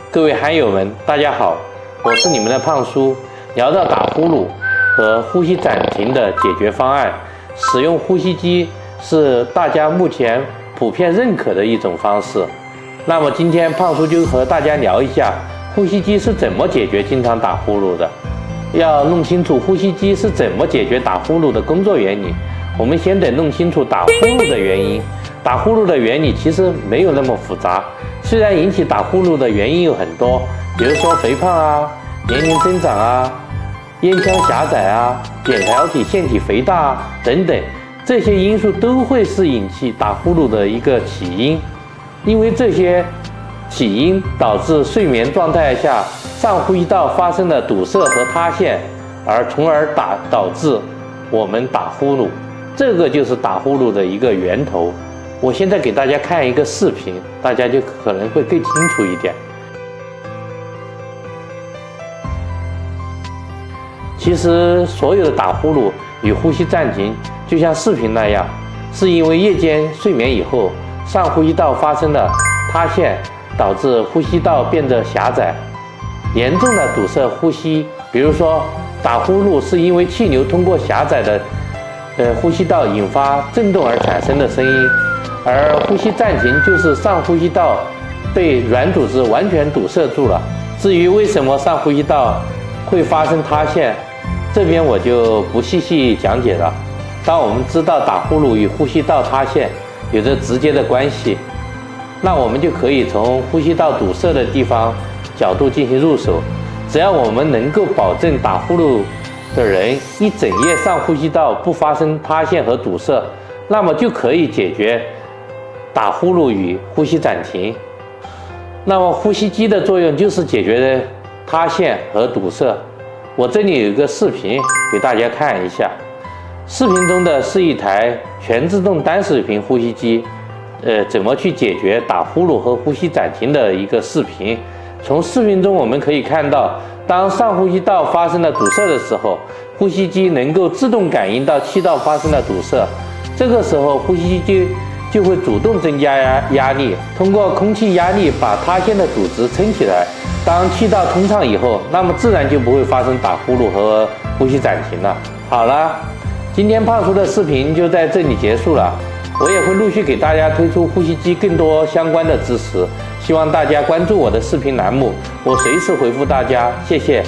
各位憨友们，大家好，我是你们的胖叔。聊到打呼噜和呼吸暂停的解决方案，使用呼吸机是大家目前普遍认可的一种方式。那么今天胖叔就和大家聊一下呼吸机是怎么解决经常打呼噜的。要弄清楚呼吸机是怎么解决打呼噜的工作原理，我们先得弄清楚打呼噜的原因。打呼噜的原理其实没有那么复杂，虽然引起打呼噜的原因有很多，比如说肥胖啊、年龄增长啊、咽腔狭窄啊、扁桃体腺体肥大啊等等，这些因素都会是引起打呼噜的一个起因。因为这些起因导致睡眠状态下上呼吸道发生了堵塞和塌陷，从而导致我们打呼噜，这个就是打呼噜的一个源头。我现在给大家看一个视频，大家就可能会更清楚一点。其实所有的打呼噜与呼吸暂停就像视频那样，是因为夜间睡眠以后上呼吸道发生了塌陷，导致呼吸道变得狭窄，严重的堵塞呼吸。比如说打呼噜是因为气流通过狭窄的呼吸道引发震动而产生的声音，而呼吸暂停就是上呼吸道被软组织完全堵塞住了。至于为什么上呼吸道会发生塌陷，这边我就不细细讲解了。当我们知道打呼噜与呼吸道塌陷有着直接的关系，那我们就可以从呼吸道堵塞的地方角度进行入手。只要我们能够保证打呼噜的人一整夜上呼吸道不发生塌陷和堵塞，那么就可以解决打呼噜与呼吸暂停。那么呼吸机的作用就是解决塌陷和堵塞。我这里有一个视频给大家看一下，视频中的是一台全自动单水平呼吸机，怎么去解决打呼噜和呼吸暂停的一个视频。从视频中我们可以看到，当上呼吸道发生了堵塞的时候，呼吸机能够自动感应到气道发生了堵塞，这个时候呼吸机就会主动增加压力，通过空气压力把塌陷的组织撑起来。当气道通畅以后，那么自然就不会发生打呼噜和呼吸暂停了。好了，今天胖叔的视频就在这里结束了。我也会陆续给大家推出呼吸机更多相关的知识，希望大家关注我的视频栏目，我随时回复大家，谢谢。